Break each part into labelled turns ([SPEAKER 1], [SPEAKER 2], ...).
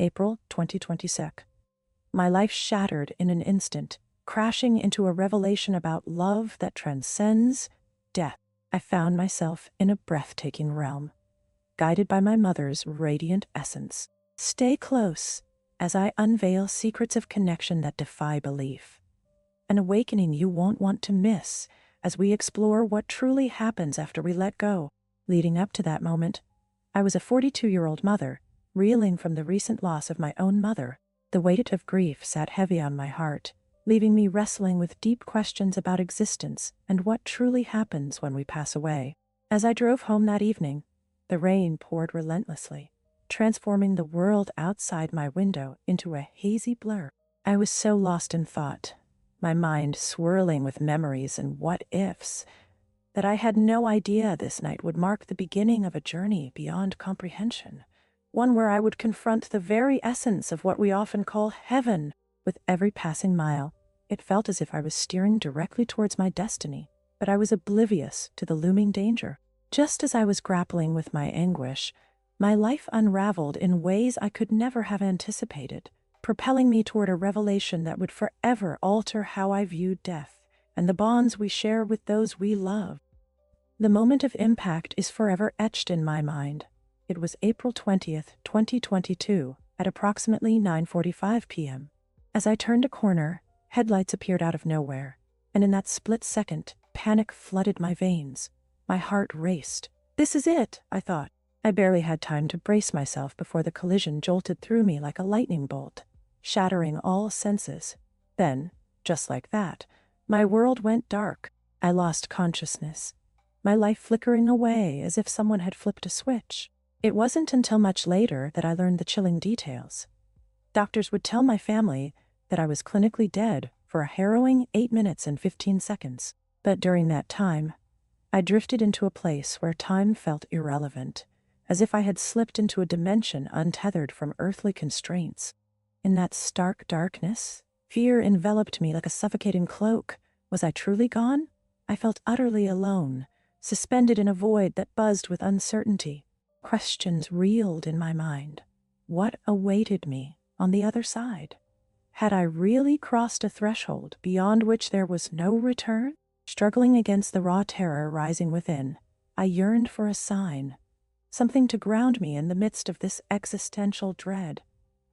[SPEAKER 1] April 2026. My life shattered in an instant, crashing into a revelation about love that transcends death. I found myself in a breathtaking realm, guided by my mother's radiant essence. Stay close as I unveil secrets of connection that defy belief. An awakening you won't want to miss as we explore what truly happens after we let go. Leading up to that moment, I was a 42-year-old mother, reeling from the recent loss of my own mother. The weight of grief sat heavy on my heart, leaving me wrestling with deep questions about existence and what truly happens when we pass away. As I drove home that evening, the rain poured relentlessly, transforming the world outside my window into a hazy blur. I was so lost in thought, my mind swirling with memories and what-ifs, that I had no idea this night would mark the beginning of a journey beyond comprehension, one where I would confront the very essence of what we often call heaven. With every passing mile, it felt as if I was steering directly towards my destiny, but I was oblivious to the looming danger. Just as I was grappling with my anguish, my life unraveled in ways I could never have anticipated, propelling me toward a revelation that would forever alter how I viewed death and the bonds we share with those we love. The moment of impact is forever etched in my mind. It was April 20th, 2022, at approximately 9:45 p.m. As I turned a corner, headlights appeared out of nowhere, and in that split second, panic flooded my veins. My heart raced. This is it, I thought. I barely had time to brace myself before the collision jolted through me like a lightning bolt, shattering all senses. Then, just like that, my world went dark. I lost consciousness, my life flickering away as if someone had flipped a switch. It wasn't until much later that I learned the chilling details. Doctors would tell my family that I was clinically dead for a harrowing 8 minutes and 15 seconds. But during that time, I drifted into a place where time felt irrelevant, as if I had slipped into a dimension untethered from earthly constraints. In that stark darkness, fear enveloped me like a suffocating cloak. Was I truly gone? I felt utterly alone, suspended in a void that buzzed with uncertainty. Questions reeled in my mind. What awaited me on the other side? Had I really crossed a threshold beyond which there was no return? Struggling against the raw terror rising within, I yearned for a sign, something to ground me in the midst of this existential dread.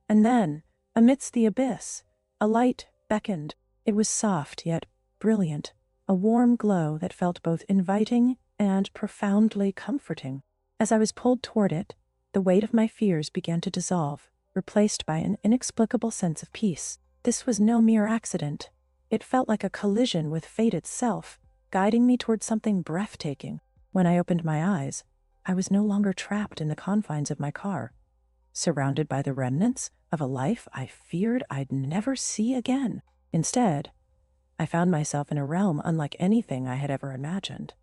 [SPEAKER 1] And then, amidst the abyss, a light beckoned. It was soft yet brilliant, a warm glow that felt both inviting and profoundly comforting. As I was pulled toward it, the weight of my fears began to dissolve, replaced by an inexplicable sense of peace. This was no mere accident. It felt like a collision with fate itself, guiding me toward something breathtaking. When I opened my eyes, I was no longer trapped in the confines of my car, surrounded by the remnants of a life I feared I'd never see again. Instead, I found myself in a realm unlike anything I had ever imagined,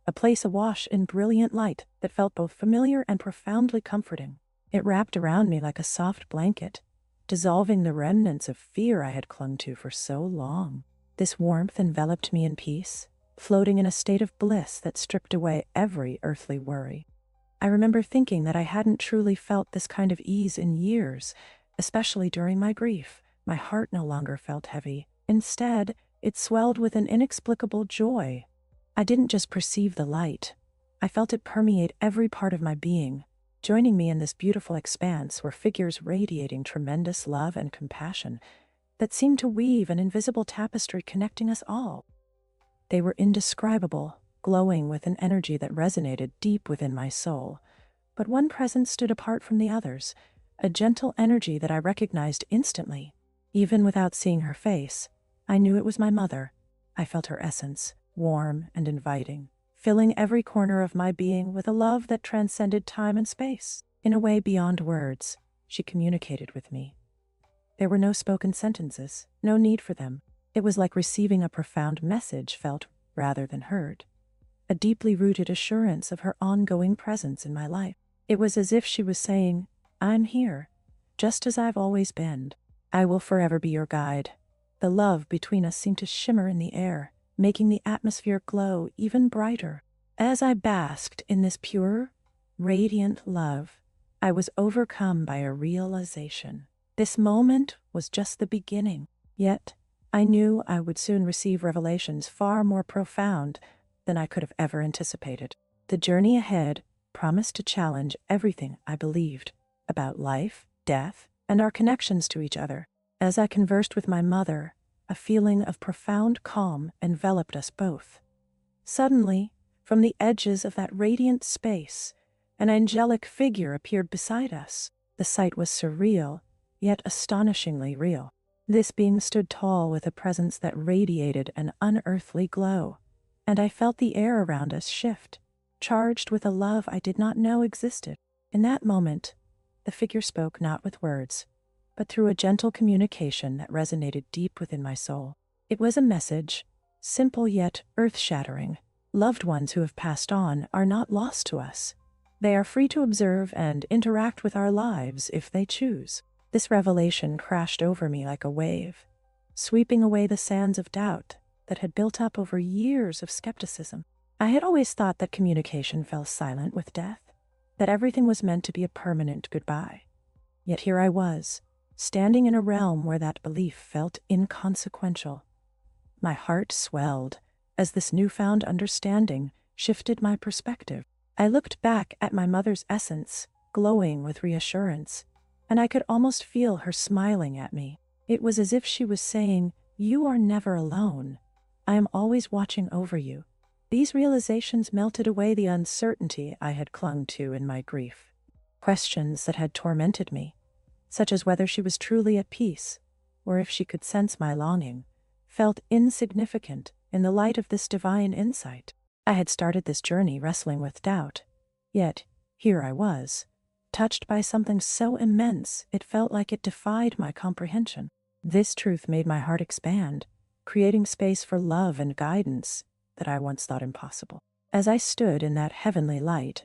[SPEAKER 1] a place awash in brilliant light that felt both familiar and profoundly comforting. It wrapped around me like a soft blanket, dissolving the remnants of fear I had clung to for so long. This warmth enveloped me in peace, floating in a state of bliss that stripped away every earthly worry. I remember thinking that I hadn't truly felt this kind of ease in years, especially during my grief. My heart no longer felt heavy. Instead, it swelled with an inexplicable joy. I didn't just perceive the light. I felt it permeate every part of my being. Joining me in this beautiful expanse were figures radiating tremendous love and compassion that seemed to weave an invisible tapestry connecting us all. They were indescribable, glowing with an energy that resonated deep within my soul. But one presence stood apart from the others, a gentle energy that I recognized instantly. Even without seeing her face, I knew it was my mother. I felt her essence, warm and inviting, filling every corner of my being with a love that transcended time and space. In a way beyond words, she communicated with me. There were no spoken sentences, no need for them. It was like receiving a profound message felt rather than heard, a deeply rooted assurance of her ongoing presence in my life. It was as if she was saying, "I'm here, just as I've always been. I will forever be your guide." The love between us seemed to shimmer in the air, making the atmosphere glow even brighter. As I basked in this pure, radiant love, I was overcome by a realization. This moment was just the beginning, yet I knew I would soon receive revelations far more profound than I could have ever anticipated. The journey ahead promised to challenge everything I believed about life, death, and our connections to each other. As I conversed with my mother, a feeling of profound calm enveloped us both. Suddenly, from the edges of that radiant space, an angelic figure appeared beside us. The sight was surreal, yet astonishingly real. This being stood tall with a presence that radiated an unearthly glow, and I felt the air around us shift, charged with a love I did not know existed. In that moment, the figure spoke not with words, but through a gentle communication that resonated deep within my soul. It was a message, simple yet earth-shattering. Loved ones who have passed on are not lost to us. They are free to observe and interact with our lives if they choose. This revelation crashed over me like a wave, sweeping away the sands of doubt that had built up over years of skepticism. I had always thought that communication fell silent with death, that everything was meant to be a permanent goodbye. Yet here I was, standing in a realm where that belief felt inconsequential. My heart swelled as this newfound understanding shifted my perspective. I looked back at my mother's essence, glowing with reassurance, and I could almost feel her smiling at me. It was as if she was saying, "You are never alone. I am always watching over you." These realizations melted away the uncertainty I had clung to in my grief. Questions that had tormented me, such as whether she was truly at peace, or if she could sense my longing, felt insignificant in the light of this divine insight. I had started this journey wrestling with doubt, yet here I was, touched by something so immense it felt like it defied my comprehension. This truth made my heart expand, creating space for love and guidance that I once thought impossible. As I stood in that heavenly light,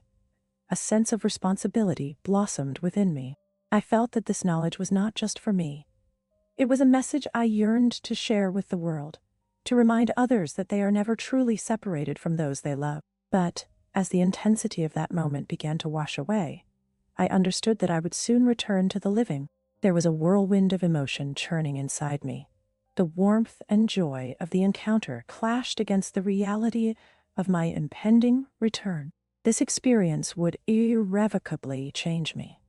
[SPEAKER 1] a sense of responsibility blossomed within me. I felt that this knowledge was not just for me. It was a message I yearned to share with the world, to remind others that they are never truly separated from those they love. But as the intensity of that moment began to wash away, I understood that I would soon return to the living. There was a whirlwind of emotion churning inside me. The warmth and joy of the encounter clashed against the reality of my impending return. This experience would irrevocably change me,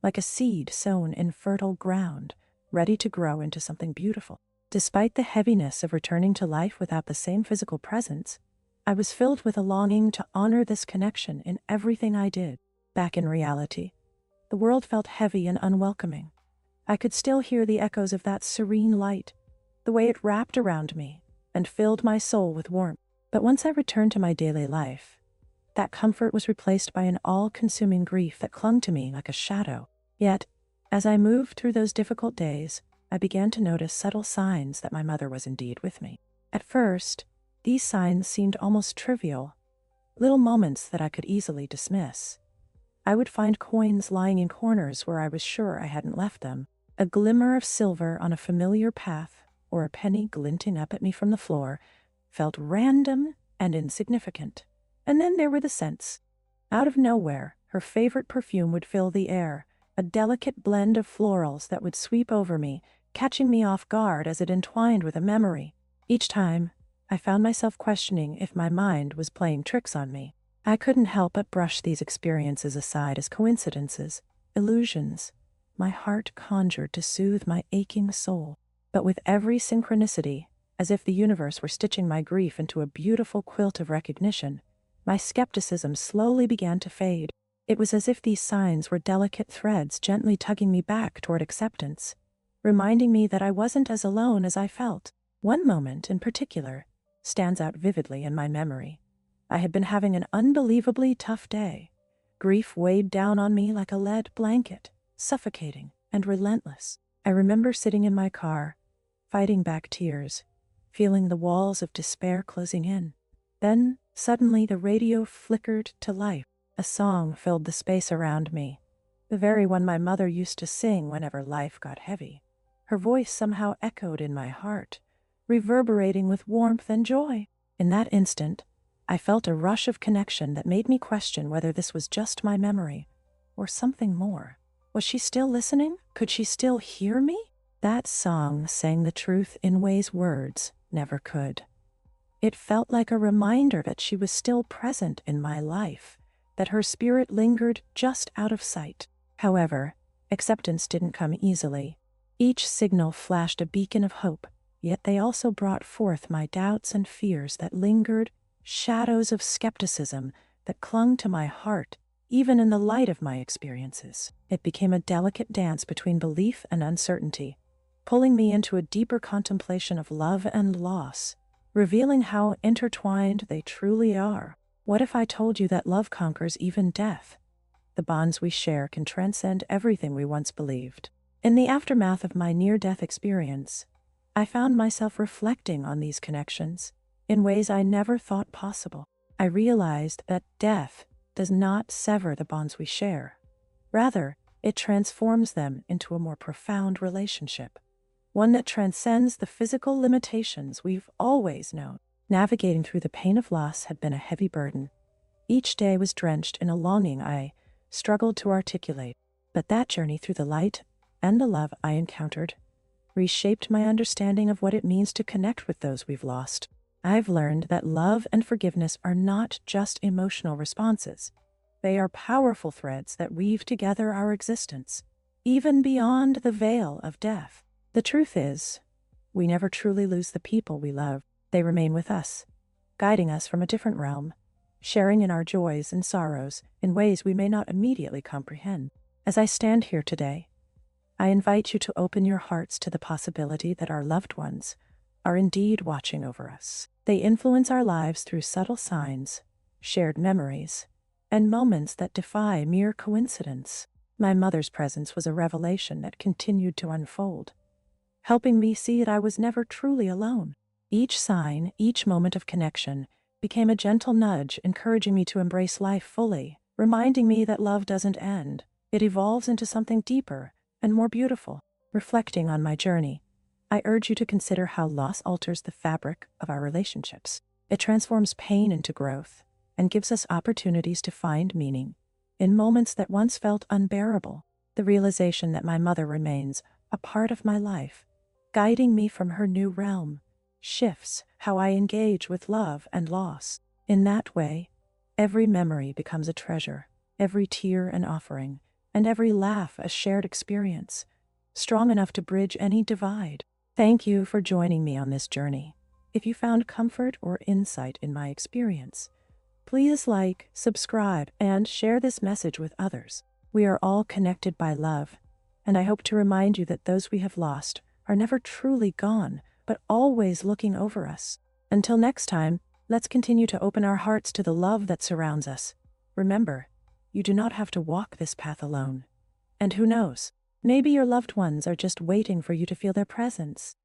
[SPEAKER 1] like a seed sown in fertile ground, ready to grow into something beautiful. Despite the heaviness of returning to life without the same physical presence, I was filled with a longing to honor this connection in everything I did. Back in reality, the world felt heavy and unwelcoming. I could still hear the echoes of that serene light, the way it wrapped around me and filled my soul with warmth. But once I returned to my daily life, that comfort was replaced by an all-consuming grief that clung to me like a shadow. Yet, as I moved through those difficult days, I began to notice subtle signs that my mother was indeed with me. At first, these signs seemed almost trivial, little moments that I could easily dismiss. I would find coins lying in corners where I was sure I hadn't left them, a glimmer of silver on a familiar path, or a penny glinting up at me from the floor, felt random and insignificant. And then there were the scents. Out of nowhere, her favorite perfume would fill the air, a delicate blend of florals that would sweep over me, catching me off guard as it entwined with a memory. Each time, I found myself questioning if my mind was playing tricks on me. I couldn't help but brush these experiences aside as coincidences, illusions my heart conjured to soothe my aching soul. But with every synchronicity, as if the universe were stitching my grief into a beautiful quilt of recognition, my skepticism slowly began to fade. It was as if these signs were delicate threads gently tugging me back toward acceptance, reminding me that I wasn't as alone as I felt. One moment in particular stands out vividly in my memory. I had been having an unbelievably tough day. Grief weighed down on me like a lead blanket, suffocating and relentless. I remember sitting in my car, fighting back tears, feeling the walls of despair closing in. Then, suddenly, the radio flickered to life. A song filled the space around me, the very one my mother used to sing whenever life got heavy. Her voice somehow echoed in my heart, reverberating with warmth and joy. In that instant, I felt a rush of connection that made me question whether this was just my memory, or something more? Was she still listening? Could she still hear me? That song sang the truth in ways words never could. It felt like a reminder that she was still present in my life, that her spirit lingered just out of sight. However, acceptance didn't come easily. Each signal flashed a beacon of hope, yet they also brought forth my doubts and fears that lingered, shadows of skepticism that clung to my heart, even in the light of my experiences. It became a delicate dance between belief and uncertainty, pulling me into a deeper contemplation of love and loss, revealing how intertwined they truly are. What if I told you that love conquers even death? The bonds we share can transcend everything we once believed. In the aftermath of my near-death experience, I found myself reflecting on these connections in ways I never thought possible. I realized that death does not sever the bonds we share. Rather, it transforms them into a more profound relationship, one that transcends the physical limitations we've always known. Navigating through the pain of loss had been a heavy burden. Each day was drenched in a longing I struggled to articulate, but that journey through the light and the love I encountered reshaped my understanding of what it means to connect with those we've lost. I've learned that love and forgiveness are not just emotional responses. They are powerful threads that weave together our existence, even beyond the veil of death. The truth is, we never truly lose the people we love. They remain with us, guiding us from a different realm, sharing in our joys and sorrows in ways we may not immediately comprehend. As I stand here today, I invite you to open your hearts to the possibility that our loved ones are indeed watching over us. They influence our lives through subtle signs, shared memories, and moments that defy mere coincidence. My mother's presence was a revelation that continued to unfold, helping me see that I was never truly alone. Each sign, each moment of connection, became a gentle nudge encouraging me to embrace life fully, reminding me that love doesn't end. It evolves into something deeper and more beautiful. Reflecting on my journey, I urge you to consider how loss alters the fabric of our relationships. It transforms pain into growth and gives us opportunities to find meaning in moments that once felt unbearable. The realization that my mother remains a part of my life, guiding me from her new realm, shifts how I engage with love and loss. In that way, every memory becomes a treasure, every tear an offering, and every laugh a shared experience, strong enough to bridge any divide. Thank you for joining me on this journey. If you found comfort or insight in my experience, please like, subscribe, and share this message with others. We are all connected by love, and I hope to remind you that those we have lost are never truly gone, but always looking over us. Until next time, let's continue to open our hearts to the love that surrounds us. Remember, you do not have to walk this path alone. And who knows, maybe your loved ones are just waiting for you to feel their presence.